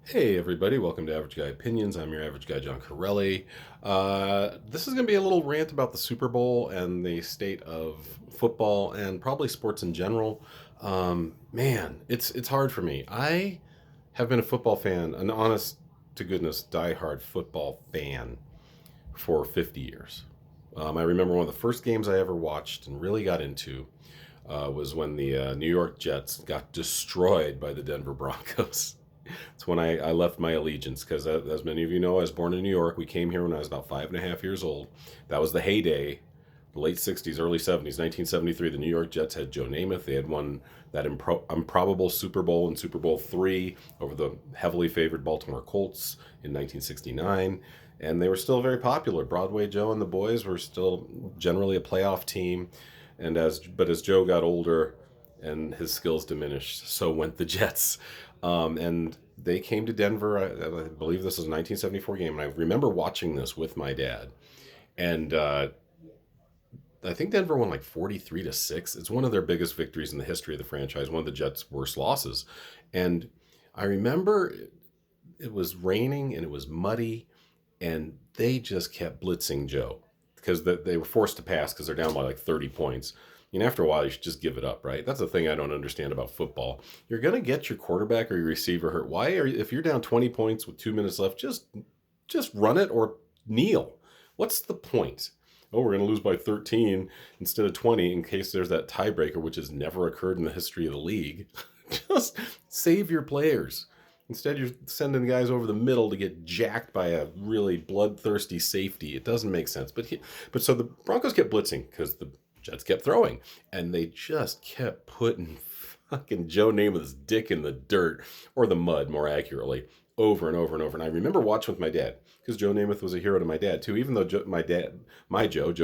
Hey everybody, welcome to Average Guy Opinions. I'm your average guy, John Corelli. This is going to be a little rant about the Super Bowl and the state of football and probably sports in general. Man, it's hard for me. I have been a football fan, an honest to goodness diehard football fan for 50 years. I remember one of the first games I ever watched and really got into was when the New York Jets got destroyed by the Denver Broncos. It's when I left my allegiance because, as many of you know, I was born in New York. We came here when I was about 5.5 years old. That was the heyday, the late 60s, early 70s, 1973. The New York Jets had Joe Namath. They had won that improbable Super Bowl and Super Bowl III over the heavily favored Baltimore Colts in 1969. And they were still very popular. Broadway Joe and the boys were still generally a playoff team. But as Joe got older and his skills diminished, so went the Jets. And they came to Denver. I believe this was a 1974 game, and I remember watching this with my dad. And I think Denver won like 43-6. It's one of their biggest victories in the history of the franchise. One of the Jets' worst losses. And I remember it was raining and it was muddy, and they just kept blitzing Joe because they were forced to pass because they're down by like 30 points. And after a while, you should just give it up, right? That's the thing I don't understand about football. You're going to get your quarterback or your receiver hurt. If you're down 20 points with 2 minutes left, just run it or kneel. What's the point? Oh, we're going to lose by 13 instead of 20 in case there's that tiebreaker, which has never occurred in the history of the league. Just save your players. Instead, you're sending guys over the middle to get jacked by a really bloodthirsty safety. It doesn't make sense. But so the Broncos kept blitzing because the Jets kept throwing, and they just kept putting fucking Joe Namath's dick in the dirt, or the mud, more accurately, over and over and over. And I remember watching with my dad because Joe Namath was a hero to my dad too. Even though Joe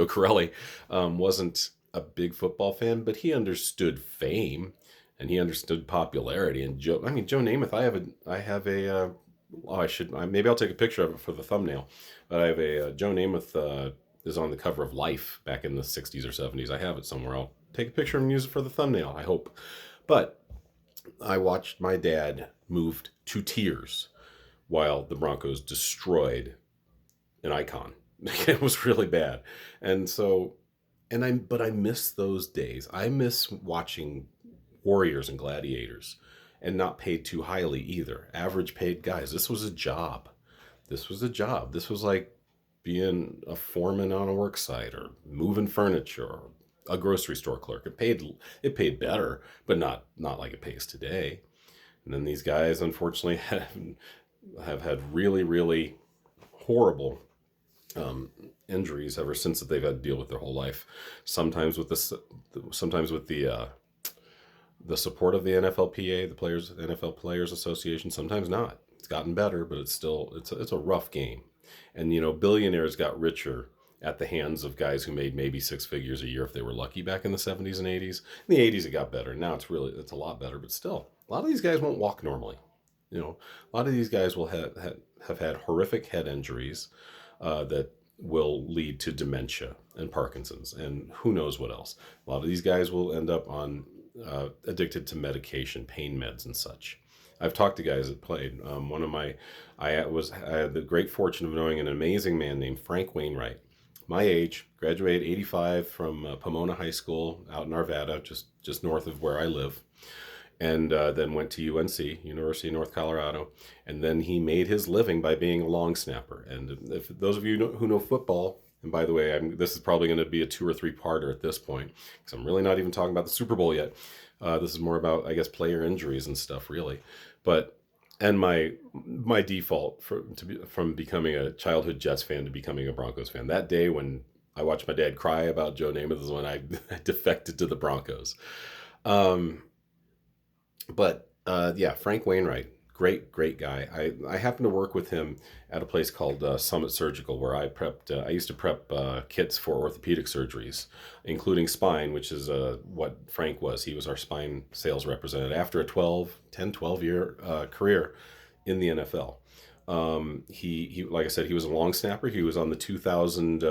Corelli, wasn't a big football fan, but he understood fame and he understood popularity. And Joe Namath. Maybe I'll take a picture of it for the thumbnail. But I have a Joe Namath is on the cover of Life back in the 60s or 70s. I have it somewhere. I'll take a picture and use it for the thumbnail, I hope. But I watched my dad moved to tears while the Broncos destroyed an icon. It was really bad. And so, but I miss those days. I miss watching Warriors and Gladiators, and not paid too highly either. Average paid guys. This was a job. This was a job. This was like being a foreman on a work site or moving furniture or a grocery store clerk. It paid better, but not like it pays today. And then these guys, unfortunately, have had really, really horrible injuries ever since that they've had to deal with their whole life. Sometimes with the support of the NFLPA, the NFL Players Association. Sometimes not. It's gotten better, but it's a rough game. And billionaires got richer at the hands of guys who made maybe six figures a year if they were lucky back in the 70s and 80s. In the 80s it got better. Now it's a lot better, but still, a lot of these guys won't walk normally. A lot of these guys will have had horrific head injuries that will lead to dementia and Parkinson's and who knows what else. A lot of these guys will end up on addicted to medication, pain meds, and such. I've talked to guys that played. I had the great fortune of knowing an amazing man named Frank Wainwright. My age, graduated '85 from Pomona High School out in Arvada, just north of where I live, and then went to UNC, University of North Colorado, and then he made his living by being a long snapper. And if those of you who know football, and by the way, this is probably going to be a 2 or 3 parter at this point, because I'm really not even talking about the Super Bowl yet. This is more about, I guess, player injuries and stuff, really. And my default from becoming a childhood Jets fan to becoming a Broncos fan. That day when I watched my dad cry about Joe Namath is when I defected to the Broncos. Yeah, Frank Wainwright, great guy. I happened to work with him at a place called Summit Surgical, where I used to prep kits for orthopedic surgeries, including spine, which is what Frank was. He was our spine sales representative after a 12 year career in the NFL. He like I said, he was a long snapper. He was on the 2000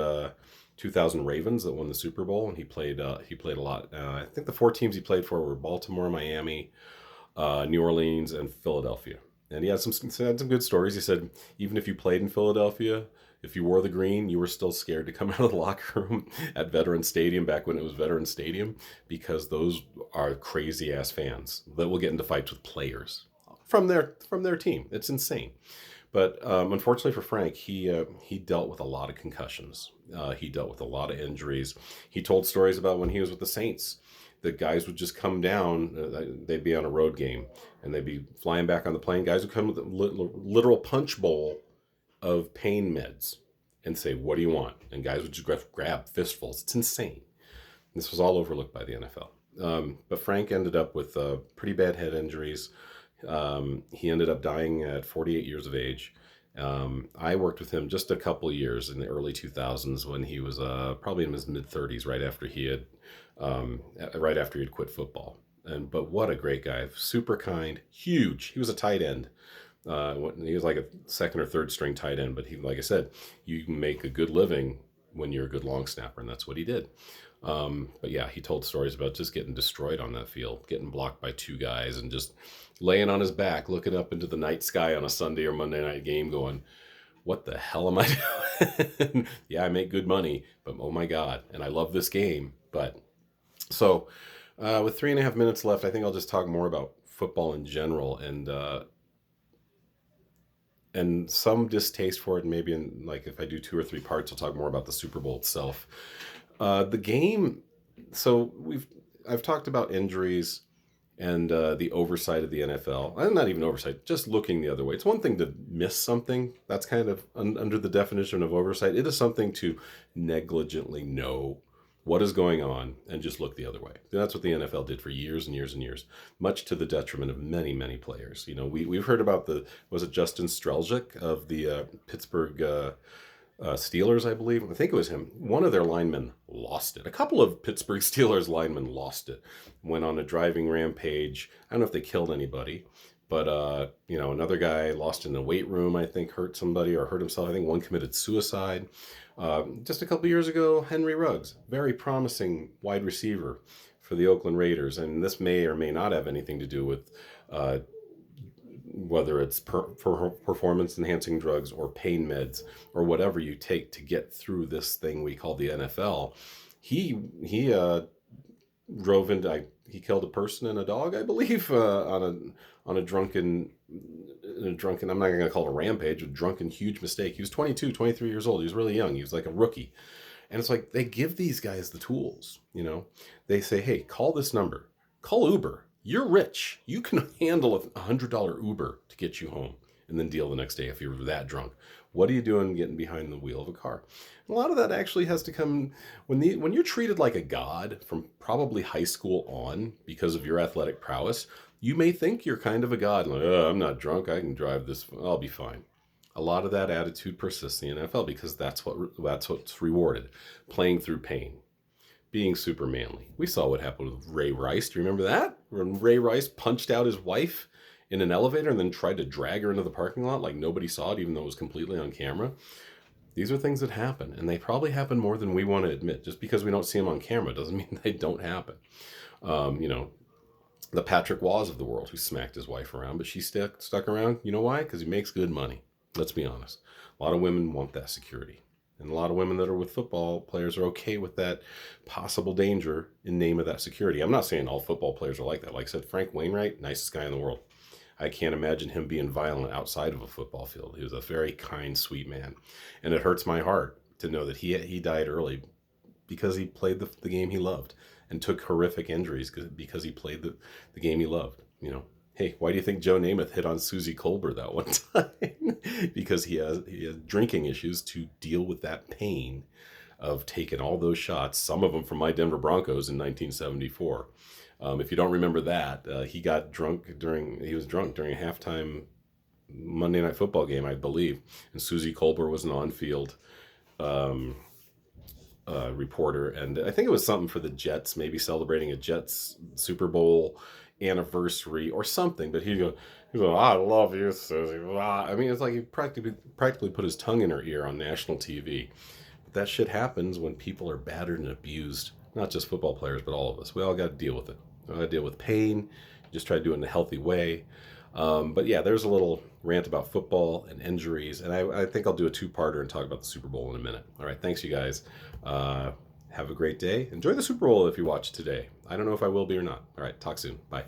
Ravens that won the Super Bowl, and he played a lot. I think the 4 teams he played for were Baltimore, Miami, New Orleans, and Philadelphia. And he had some good stories. He said even if you played in Philadelphia, if you wore the green, you were still scared to come out of the locker room at Veteran Stadium back when it was Veteran Stadium, because those are crazy ass fans that will get into fights with players from their team. It's insane. But unfortunately for Frank, he dealt with a lot of concussions. He dealt with a lot of injuries. He told stories about when he was with the Saints. The guys would just come down. They'd be on a road game, and they'd be flying back on the plane. Guys would come with a literal punch bowl of pain meds and say, "What do you want?" And guys would just grab fistfuls. It's insane. This was all overlooked by the NFL. But Frank ended up with pretty bad head injuries. He ended up dying at 48 years of age. I worked with him just a couple of years in the early 2000s when he was probably in his mid 30s, right after he had quit football. But what a great guy! Super kind, huge. He was a tight end. He was like a second or third string tight end, but he, like I said, you can make a good living when you're a good long snapper, and that's what he did. But yeah, he told stories about just getting destroyed on that field, getting blocked by two guys, and just laying on his back, looking up into the night sky on a Sunday or Monday night game, going, "What the hell am I doing?" Yeah, I make good money, but oh my God, and I love this game. But so, with 3.5 minutes left, I think I'll just talk more about football in general, and some distaste for it. Maybe in, like, if I do 2 or 3 parts, I'll talk more about the Super Bowl itself. The game. So I've talked about injuries and the oversight of the NFL. And not even oversight, just looking the other way. It's one thing to miss something. That's kind of under the definition of oversight. It is something to negligently know what is going on and just look the other way. And that's what the NFL did for years and years and years, much to the detriment of many, many players. We've heard about was it Justin Strelzik of the Pittsburgh Steelers, I believe. I think it was him. One of their linemen lost it. A couple of Pittsburgh Steelers linemen lost it. Went on a driving rampage. I don't know if they killed anybody, but another guy lost in the weight room. I think hurt somebody or hurt himself. I think one committed suicide. Just a couple years ago, Henry Ruggs, very promising wide receiver for the Oakland Raiders, and this may or may not have anything to do with whether it's for performance enhancing drugs or pain meds or whatever you take to get through this thing we call the NFL. He drove into he killed a person and a dog, I believe, on a drunken I'm not going to call it a rampage, a drunken huge mistake. He was 22, 23 years old. He was really young. He was like a rookie. And it's like they give these guys the tools, They say, "Hey, call this number. Call Uber. You're rich. You can handle $100 Uber to get you home and then deal the next day if you're that drunk. What are you doing getting behind the wheel of a car?" And a lot of that actually has to come when you're treated like a god from probably high school on because of your athletic prowess. You may think you're kind of a god, like, "Oh, I'm not drunk. I can drive this. I'll be fine." A lot of that attitude persists in the NFL because that's what's rewarded. Playing through pain, being super manly. We saw what happened with Ray Rice. Do you remember that? When Ray Rice punched out his wife in an elevator and then tried to drag her into the parking lot like nobody saw it, even though it was completely on camera. These are things that happen, and they probably happen more than we want to admit. Just because we don't see them on camera doesn't mean they don't happen. The Patrick Waugh of the world, who smacked his wife around, but she stuck around. You know why? Because he makes good money. Let's be honest. A lot of women want that security. And a lot of women that are with football players are okay with that possible danger in name of that security. I'm not saying all football players are like that. Like I said, Frank Wainwright, nicest guy in the world. I can't imagine him being violent outside of a football field. He was a very kind, sweet man. And it hurts my heart to know that he died early because he played the game he loved and took horrific injuries because he played the game he loved. Hey, why do you think Joe Namath hit on Susie Colbert that one time? Because he has drinking issues to deal with that pain of taking all those shots, some of them from my Denver Broncos in 1974. If you don't remember that, he was drunk during a halftime Monday Night Football game, I believe. And Susie Colbert was an on-field reporter. And I think it was something for the Jets, maybe celebrating a Jets Super Bowl anniversary or something. But he's going, "I love you, Susie." I mean, it's like he practically put his tongue in her ear on national TV. But that shit happens when people are battered and abused. Not just football players, but all of us. We all got to deal with it. We all got to deal with pain. Just try to do it in a healthy way. But yeah, there's a little rant about football and injuries, and I think I'll do a two-parter and talk about the Super Bowl in a minute. All right, thanks, you guys. Have a great day. Enjoy the Super Bowl if you watch today. I don't know if I will be or not. All right, talk soon. Bye.